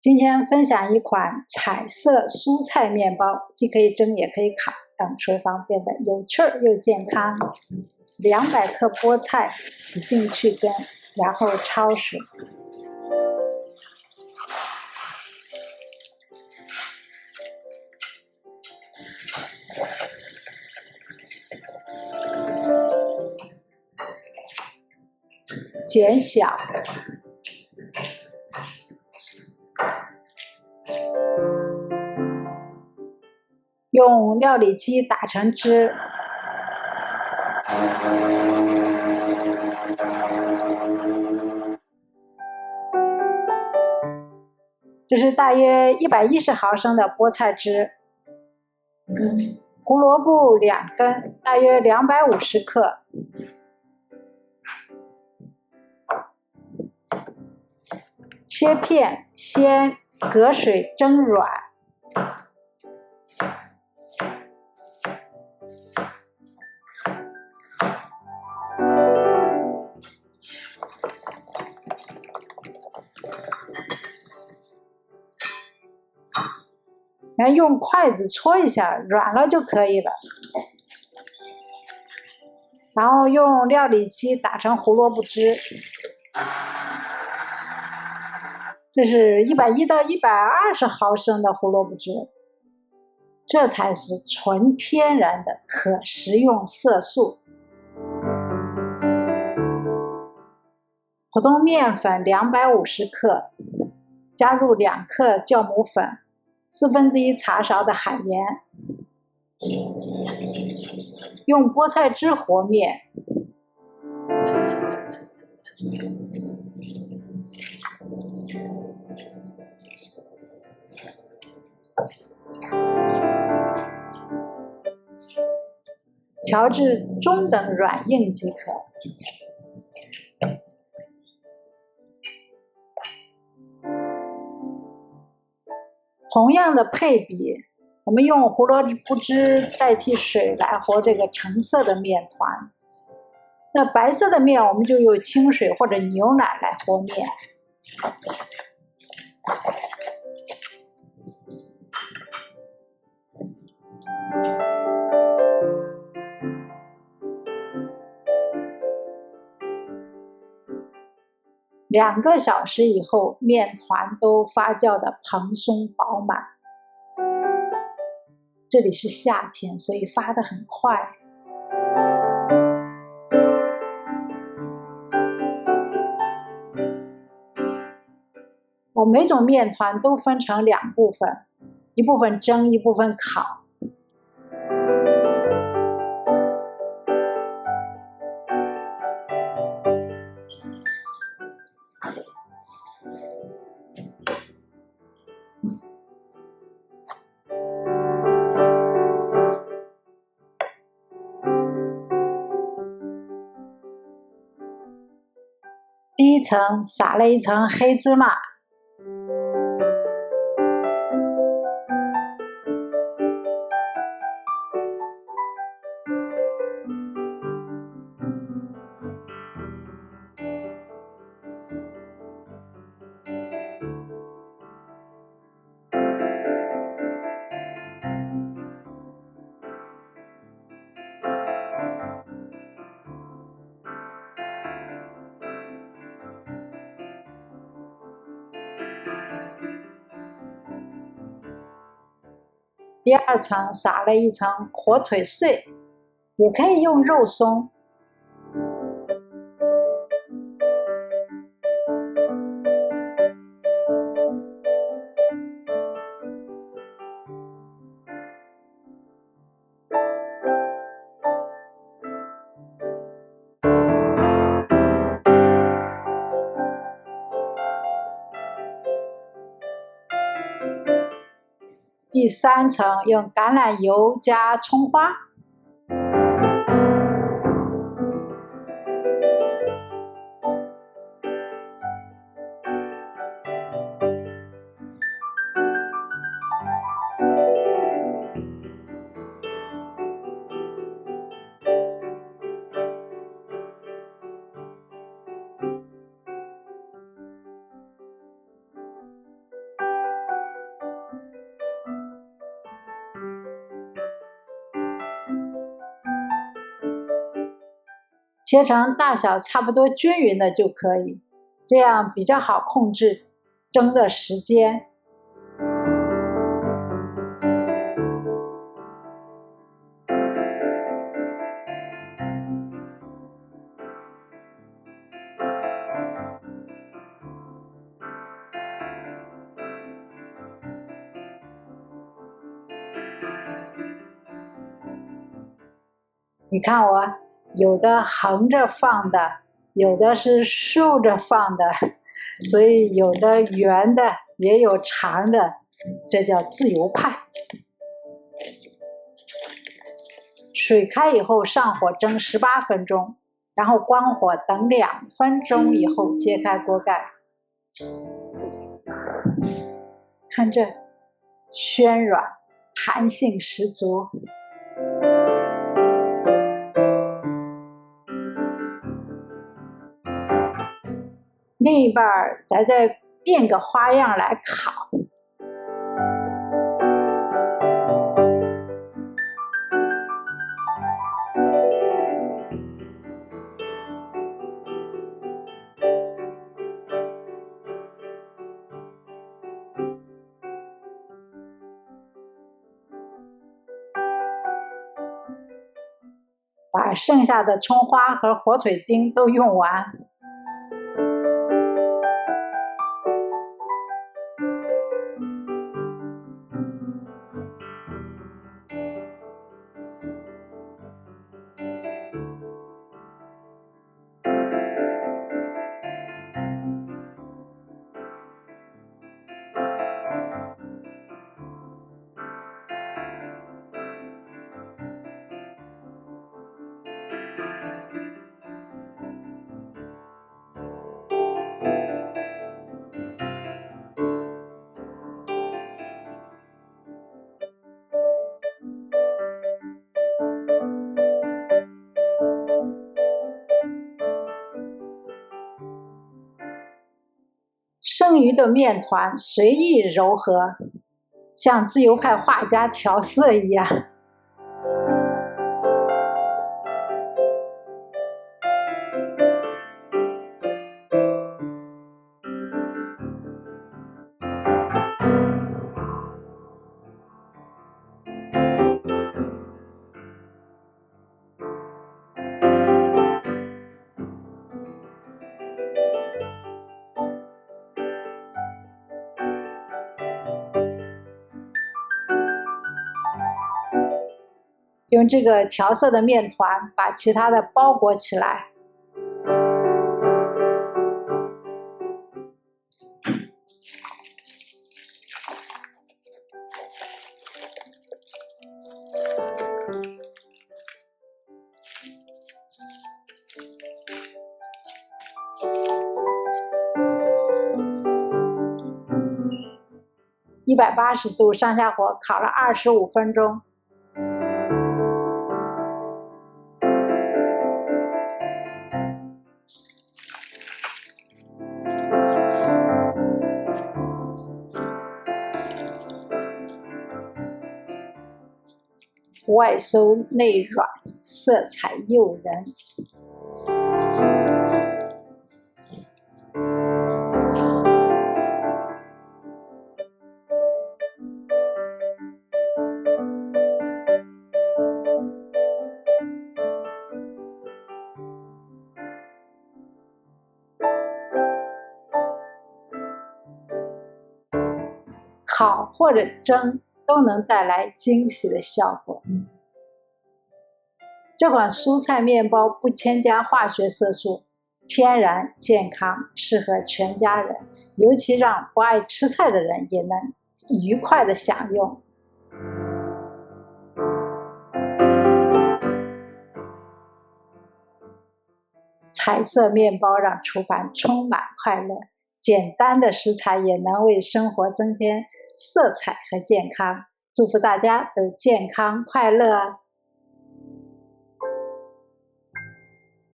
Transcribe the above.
今天分享一款彩色蔬菜面包，既可以蒸也可以烤，等吃方便的，有趣儿又健康。200克菠菜，洗净去根，然后焯水。剪小。用料理机打成汁。这是大约110毫升的菠菜汁。胡萝卜2根，大约250克。切片，先隔水蒸软。然后用筷子搓一下，软了就可以了。然后用料理机打成胡萝卜汁。这是110到120毫升的胡萝卜汁，这才是纯天然的可食用色素。普通面粉250克，加入2克酵母粉，1/4茶勺的海盐，用菠菜汁和面。调至中等软硬即可。同样的配比，我们用胡萝卜汁代替水来和这个橙色的面团。那白色的面，我们就用清水或者牛奶来和面。2个小时以后，面团都发酵的蓬松饱满。这里是夏天，所以发得很快。我每种面团都分成2部分，一部分蒸，一部分烤。第一层撒了一层黑芝麻。第2层撒了一层火腿碎，也可以用肉松。第3层用橄榄油加葱花。切成大小差不多均匀的就可以，这样比较好控制蒸的时间。你看我有的横着放的，有的是竖着放的，所以有的圆的也有长的，这叫自由派。水开以后上火蒸18分钟，然后关火等2分钟以后揭开锅盖。看这暄软，弹性十足。另一半咱再变个花样来烤。把剩下的葱花和火腿丁都用完。剩余的面团随意揉合，像自由派画家调色一样。用这个调色的面团把其他的包裹起来。180度上下火烤了25分钟。外酥内软，色彩诱人。烤或者蒸都能带来惊喜的效果。这款蔬菜面包不添加化学色素，天然健康，适合全家人，尤其让不爱吃菜的人也能愉快的享用。彩色面包让厨房充满快乐，简单的食材也能为生活增添色彩和健康。祝福大家都健康快乐。